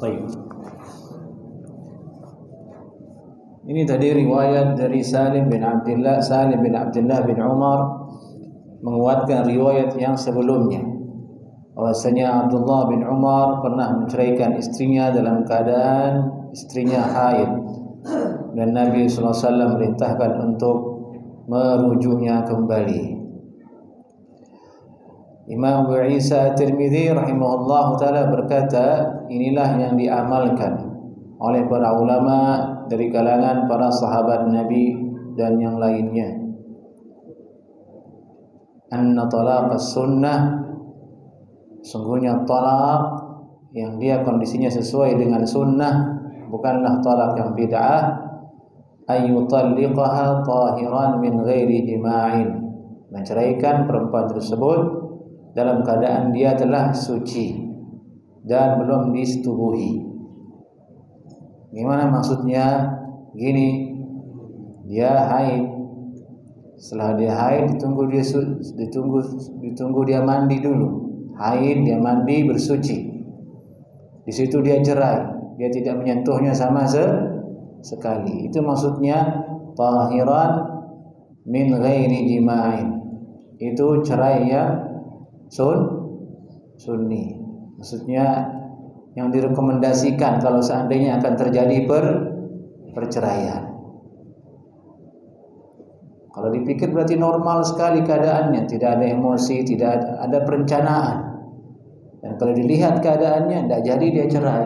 Baik. Ini tadi riwayat dari Salim bin Abdullah bin Umar menguatkan riwayat yang sebelumnya. Bahwasanya Abdullah bin Umar pernah menceraikan istrinya dalam keadaan istrinya haid dan Nabi SAW merintahkan untuk merujuknya kembali. Imam Abu Isa At-Tirmidzi rahimahullah ta'ala berkata, inilah yang diamalkan oleh para ulama dari kalangan para sahabat Nabi dan yang lainnya. Anna talaq as-sunnah, sungguhnya talak yang dia kondisinya sesuai dengan sunnah, bukanlah talak yang bid'ah. Ayyutalliqaha tahiran min ghairi jima'in, menceraikan perempuan tersebut dalam keadaan dia telah suci dan belum disetubuhi. Gimana maksudnya? Gini, dia haid. Setelah dia haid ditunggu dia mandi dulu. Haid, dia mandi, bersuci. Di situ dia cerai, dia tidak menyentuhnya sama sekali. Itu maksudnya tahiran min ghairi jima'in. Itu cerai yang sunni. Maksudnya yang direkomendasikan kalau seandainya akan terjadi perceraian. Kalau dipikir berarti normal sekali keadaannya, tidak ada emosi, tidak ada perencanaan. Dan kalau dilihat keadaannya, tidak jadi dia cerai.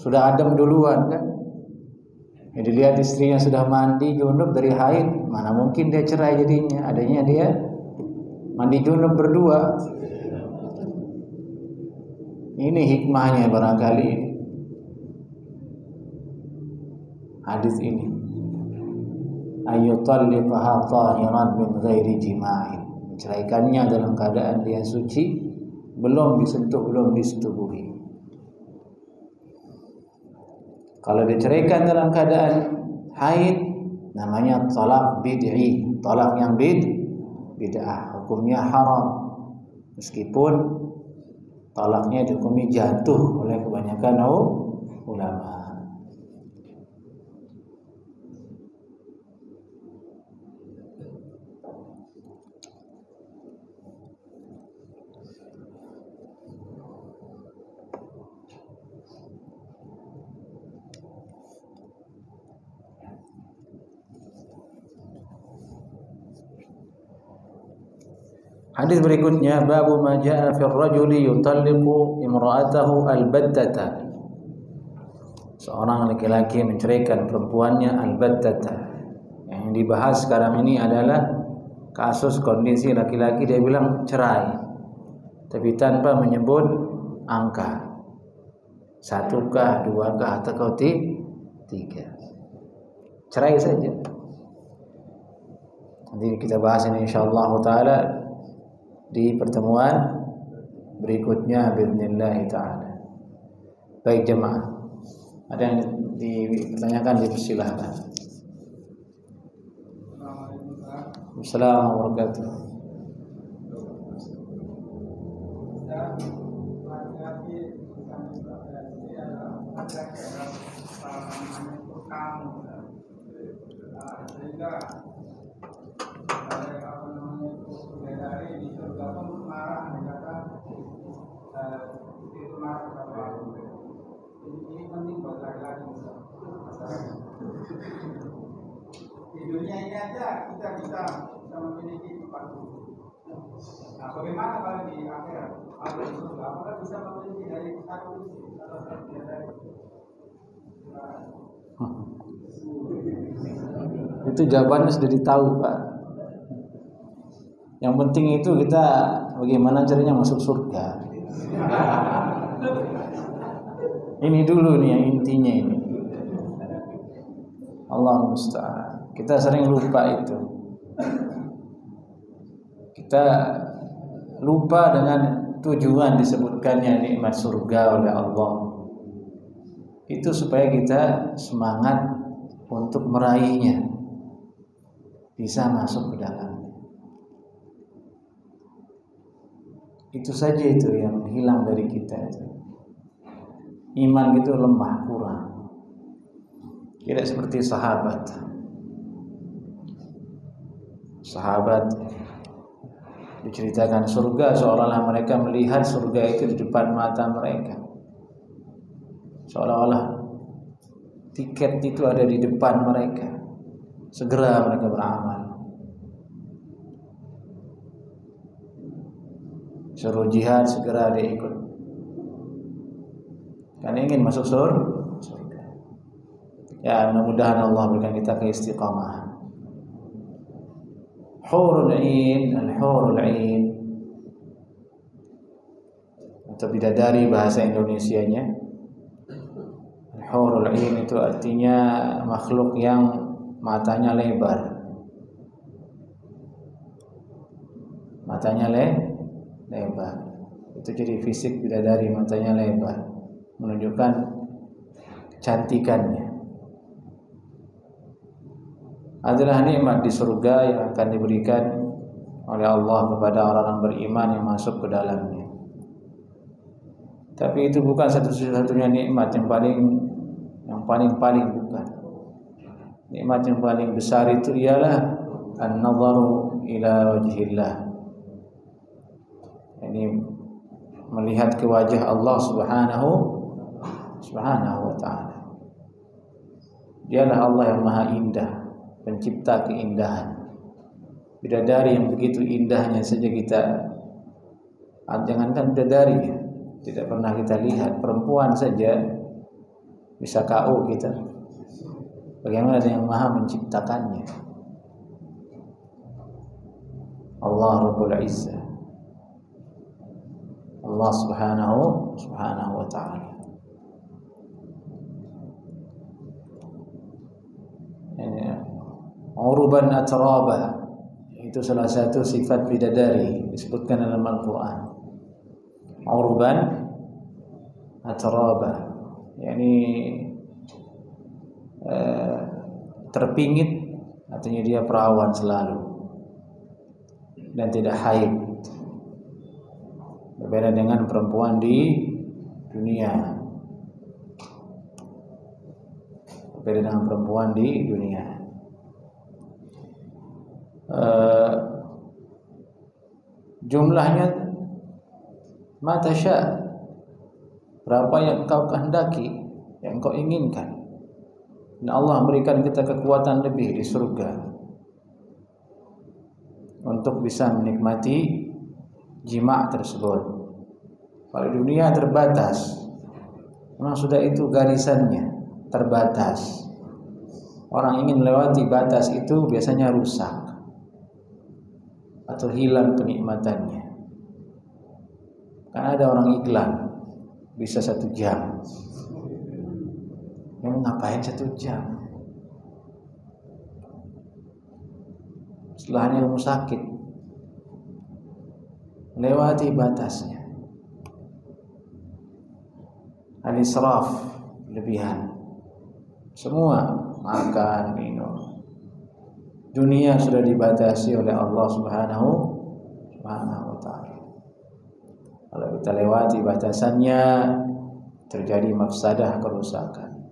Sudah adem duluan kan? Ya, dilihat istrinya sudah mandi junub dari haid, mana mungkin dia cerai jadinya? Adanya dia mandi junub berdua. Ini hikmahnya barangkali hadis ini. Ayyutalliqaha tahiran min ghairi jima'in, menceraikannya dalam keadaan dia suci, belum disentuh, belum disetubuhi. Kalau diceraikan dalam keadaan haid, namanya talak bid'i, talak yang bid'ah, hukumnya haram. Meskipun talaknya dihukumi jatuh oleh kebanyakan ulama. Hadis berikutnya, babu ma jaa fi ar-rajuli yutalliqu imra'atahu al-battata. Seorang laki-laki menceraikan perempuannya al-battata. Yang dibahas sekarang ini adalah kasus kondisi laki-laki dia bilang cerai, tapi tanpa menyebut angka. 1kah, 2kah, atau 3. Cerai saja. Nanti kita bahas ini insyaallah taala di pertemuan berikutnya biidznillah taala. Baik jemaah, ada yang ditanyakan, dipersilahkan. Assalamualaikum warahmatullahi wabarakatuh. ada kamu sehingga dari di surga pun marah kata itu marah kepada ini penting buat laki-laki di dunia ini aja kita bisa memiliki tempat duduk. Nah, bagaimana kalau di akhirat atau di surga? Apakah bisa memiliki dari satu kursi atau satu dari Itu jawabannya sudah ditahu, Pak. Yang penting itu kita bagaimana caranya masuk surga. Ini dulu nih yang intinya ini. Allah musta'an. Kita sering lupa itu. Kita lupa dengan tujuan disebutkannya nikmat surga oleh Allah. Itu supaya kita semangat untuk meraihnya, bisa masuk ke dalamnya. Itu saja itu yang hilang dari kita itu. Iman itu lemah, kurang. Tidak seperti sahabat. Sahabat diceritakan surga seolah-olah mereka melihat surga itu di depan mata mereka. Seolah-olah tiket itu ada di depan mereka. Segera mereka beramal. Suruh jihad, segera dia ikut. Kan ingin masuk surga. Ya, mudah-mudahan Allah berikan kita keistiqamahan. Hurul 'ain, al-hurul 'ain. Atau bidadari bahasa Indonesianya. Hurul 'ain itu artinya makhluk yang matanya lebar. Matanya lebar. Itu jadi fisik bidadari, matanya lebar, menunjukkan kecantikannya. Adalah nikmat di surga yang akan diberikan oleh Allah kepada orang-orang beriman yang masuk ke dalamnya. Tapi itu bukan satu-satunya nikmat yang paling bukan. Nikmat yang paling besar itu ialah an-nadharu ila wajhillah. Ini melihat ke wajah Allah Subhanahu wa ta'ala. Dialah Allah yang maha indah, pencipta keindahan. Bidadari yang begitu indahnya saja kita, jangankan bidadari, tidak pernah kita lihat. Perempuan saja bisa KO kita. Bagaimana dengan yang maha menciptakannya? Allah Rabbul Izzah, Allah Subhanahu wa ta'ala. Uruban atraba, itu salah satu sifat bidadari disebutkan dalam Al-Quran. Uruban atraba, yakni terpingit, artinya dia perawan selalu dan tidak haid. Berbeda dengan perempuan di dunia. Berbeda dengan perempuan di dunia. Jumlahnya mata sya', berapa yang kau kehendaki, yang kau inginkan. Dan Allah berikan kita kekuatan lebih di surga untuk bisa menikmati jima' tersebut. Kalau dunia terbatas, memang sudah itu garisannya terbatas. Orang ingin melewati batas itu biasanya rusak atau hilang kenikmatannya. Kan ada orang iklan bisa 1 jam. Yang ngapain 1 jam? Setelahnya kamu sakit, melewati batasnya. Al-israf, lebihan. Semua makan, minum. Dunia sudah dibatasi oleh Allah Subhanahu wa ta'ala. Kalau kita lewati batasannya, terjadi mafsadah, kerusakan.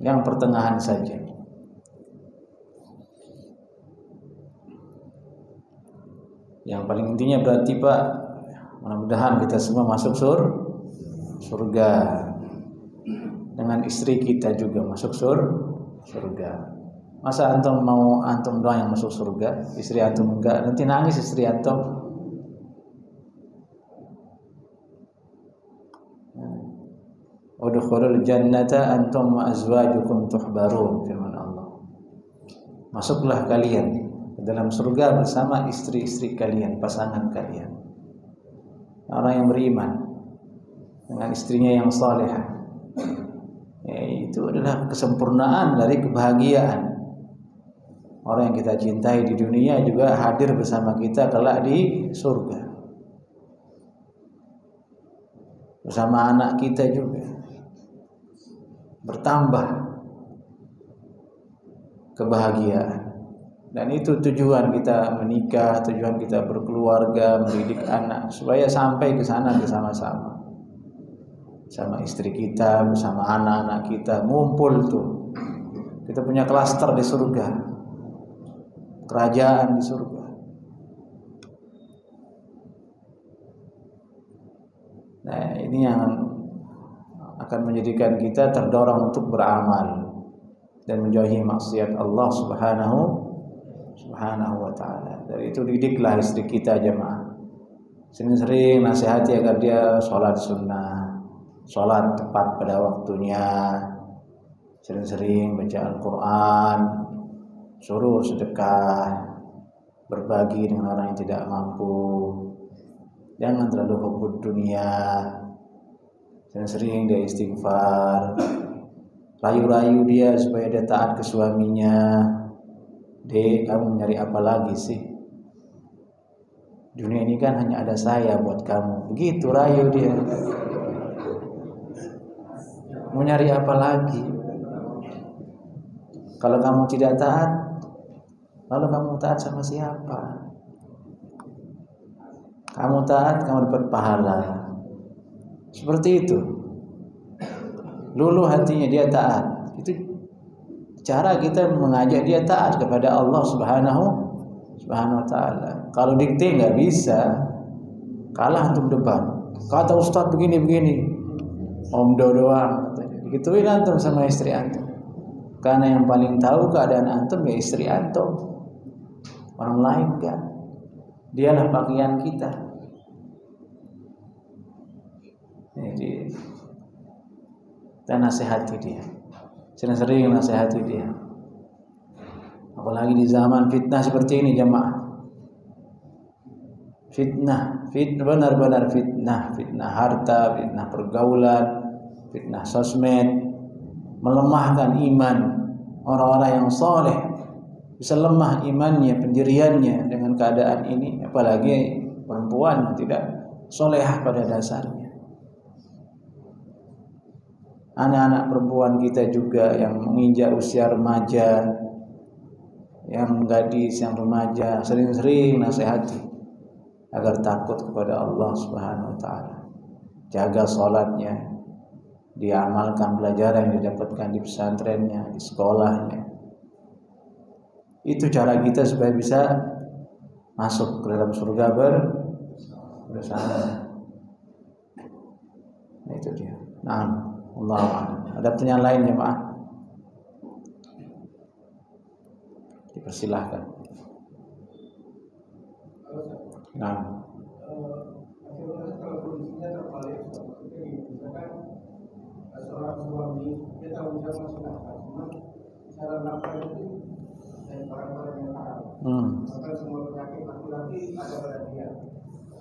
Yang pertengahan saja. Yang paling intinya berarti Pak, mudah-mudahan kita semua masuk surga. Dengan istri kita juga masuk surga. Masa antum mau antum doang yang masuk surga, istri antum enggak? Nanti nangis istri antum. Udkhulul jannata antum wa azwajukum tuhbarun, firman Allah. Masuklah kalian ke dalam surga bersama istri-istri kalian, pasangan kalian. Orang yang beriman dengan istrinya yang salehah. Itu adalah kesempurnaan dari kebahagiaan. Orang yang kita cintai di dunia juga hadir bersama kita kelak di surga. Bersama anak kita juga. Bertambah kebahagiaan. Dan itu tujuan kita menikah, tujuan kita berkeluarga, mendidik anak, supaya sampai ke sana bersama-sama. Sama istri kita, bersama anak-anak kita, ngumpul tuh. Kita punya klaster di surga, kerajaan di surga. Nah, ini yang akan menjadikan kita terdorong untuk beramal dan menjauhi maksiat Allah Subhanahu wa ta'ala. Dari itu didiklah istri kita jemaah. Sering-sering nasihati agar dia sholat sunnah, sholat tepat pada waktunya, sering-sering baca Al-Quran, suruh sedekah, berbagi dengan orang yang tidak mampu, jangan terlalu hubud dunia, sering-sering dia istighfar, rayu-rayu dia supaya dia taat ke suaminya. Dek, kamu nyari apa lagi sih? Dunia ini kan hanya ada saya buat kamu. Begitu rayu dia. Mau nyari apa lagi? Kalau kamu tidak taat, lalu kamu taat sama siapa? Kamu taat, kamu dapat pahala. Seperti itu. Luluh hatinya dia taat. Itu cara kita mengajak dia taat kepada Allah Subhanahu wa ta'ala. Kalau dikte nggak bisa, kalah antum debat. Kata Ustadz begini-begini, omdo doang katanya. Digituin antum sama istri antum. Karena yang paling tahu keadaan antum ya istri antum. Orang lain enggak. Dialah pakaian kita. Jadi kita nasihati dia. Sering-sering nasihati dia. Apalagi di zaman fitnah seperti ini jemaah. Fitnah benar-benar fitnah harta, fitnah pergaulan, fitnah sosmed, melemahkan iman orang-orang yang soleh. Bisa lemah imannya, pendiriannya dengan keadaan ini. Apalagi perempuan tidak solehah pada dasarnya. Anak-anak perempuan kita juga yang menginjak usia remaja, yang gadis, yang remaja, sering-sering nasihati agar takut kepada Allah Subhanahu wa ta'ala. Jaga sholatnya, diamalkan pelajaran yang didapatkan di pesantrennya, di sekolahnya. Itu cara kita supaya bisa masuk ke dalam surga bersama. Nah, itu dia. Nah, Allah. Ada pertanyaan lain jemaah? Dipersilahkan. Nah, kalau kondisinya terbalik, misalkan seorang suami dia tanggung jawab masuk nafkah, cuma cara nafkah itu dari barang-barang yang haram. Bahkan semua penyakit laki-laki ada pada dia.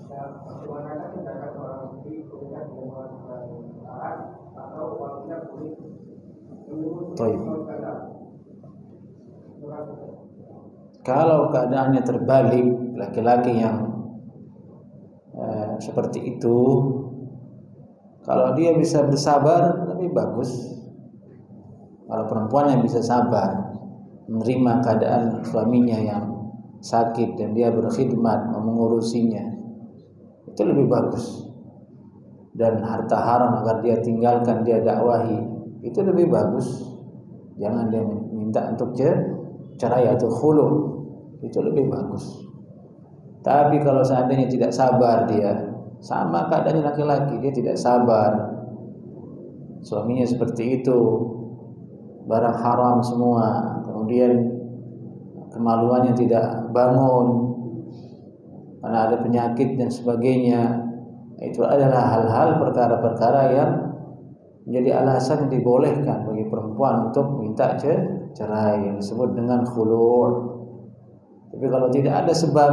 Dan bagaimana tindakan seorang istri ketika dia melakukan kesalahan atau wakilnya boleh menyebut kalau keadaannya terbalik, laki-laki yang seperti itu, kalau dia bisa bersabar lebih bagus. Kalau perempuan yang bisa sabar menerima keadaan suaminya yang sakit dan dia berkhidmat mengurusinya, itu lebih bagus dan harta haram agar dia tinggalkan, dia dakwahi, itu lebih bagus. Jangan dia minta untuk cerai atau khulu, itu lebih bagus. Tapi kalau seandainya tidak sabar, dia sama keadaannya laki-laki, dia tidak sabar, suaminya seperti itu, barang haram semua, kemudian kemaluannya tidak bangun karena ada penyakit dan sebagainya, itu adalah hal-hal perkara-perkara yang menjadi alasan yang dibolehkan bagi perempuan untuk minta cerai, yang disebut dengan khulu'. Tapi kalau tidak ada sebab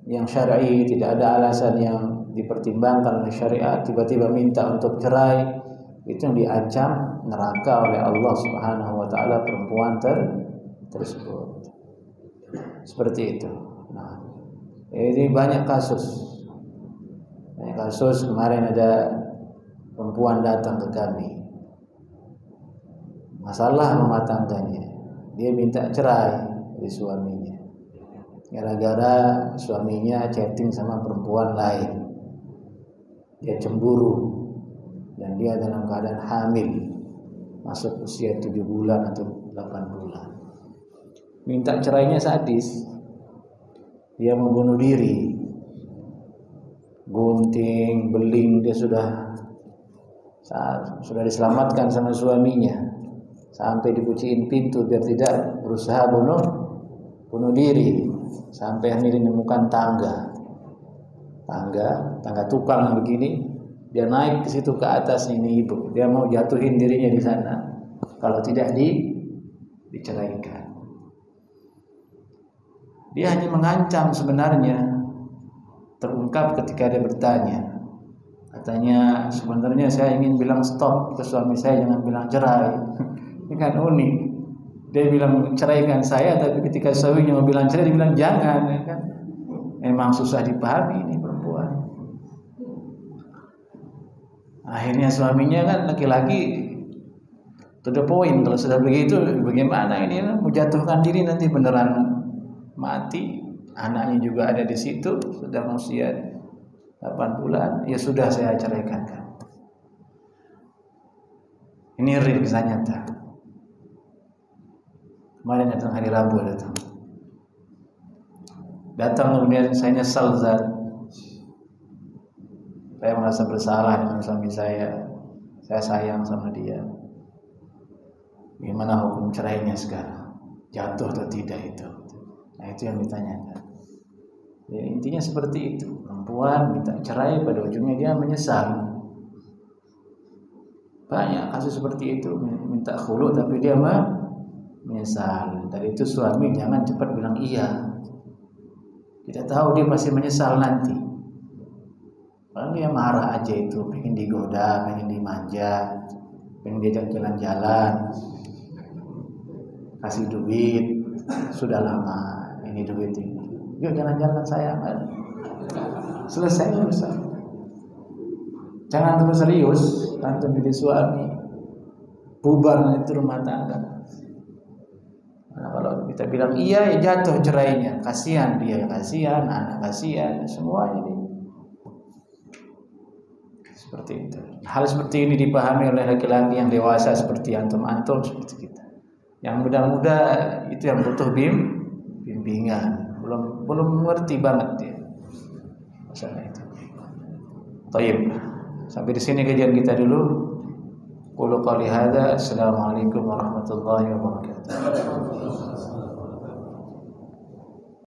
yang syar'i, tidak ada alasan yang dipertimbangkan oleh syariat, tiba-tiba minta untuk cerai, itu yang diancam neraka oleh Allah Subhanahu wa taala perempuan tersebut. Seperti itu. Nah, ini banyak kasus. Kemarin ada perempuan datang ke kami, masalah rumah tangganya, dia minta cerai dari suaminya gara-gara suaminya chatting sama perempuan lain. Dia cemburu dan dia dalam keadaan hamil, masuk usia 7 bulan atau 8 bulan. Minta cerainya sadis. Dia mau bunuh diri, gunting, beling, dia sudah diselamatkan sama suaminya, sampai dikunciin pintu biar tidak berusaha bunuh diri, sampai akhirnya menemukan tangga tukang yang begini, dia naik ke situ ke atas. Ini ibu, dia mau jatuhin dirinya di sana kalau tidak diceraikan. Dia hanya mengancam sebenarnya, terungkap ketika dia bertanya. Katanya, sebenarnya saya ingin bilang stop ke suami saya, jangan bilang cerai. Ini kan unik. Dia bilang ceraikan saya, tapi ketika suaminya mau bilang cerai, dia bilang jangan. Ya kan? Memang susah dipahami ini perempuan. Akhirnya suaminya kan laki-laki, to the point. Kalau sudah begitu, bagaimana ini? Menjatuhkan diri nanti beneran mati. Anaknya juga ada di situ, sudah usia 8 bulan. Ya sudah, saya ceraikan. Ini real, kisah nyata. Kemarin datang hari Rabu, datang kemudian saya nyesal, Zat. Saya merasa bersalah dengan suami saya sayang sama dia. Gimana hukum cerainya sekarang? Jatuh atau tidak itu? Nah, itu yang ditanyakan. Jadi intinya seperti itu. Perempuan minta cerai, pada ujungnya dia menyesal. Banyak kasus seperti itu, minta khulu tapi dia menyesal. Dari itu suami jangan cepat bilang iya. Kita tahu dia pasti menyesal nanti. Kalau dia marah aja itu, pengen digoda, pengen dimanja, pengen diajak jalan-jalan, kasih duit, sudah lama ini duit ini. Yuk jalan-jalan sayang. Selesai urusan. Jangan terus serius, antum jadi suami, bubar itu rumah tangga. Nah, kalau kita bilang iya, ya jatuh cerainya, kasihan dia, kasihan anak, kasihan semuanya ini. Seperti itu. Hal seperti ini dipahami oleh laki-laki yang dewasa seperti antum-antum, seperti kita. Yang muda-muda itu yang butuh bimbingan, belum mengerti banget dia masalah itu. Baik, sampai di sini kajian kita dulu. Qulu qouli hadza, assalamualaikum warahmatullahi wabarakatuh.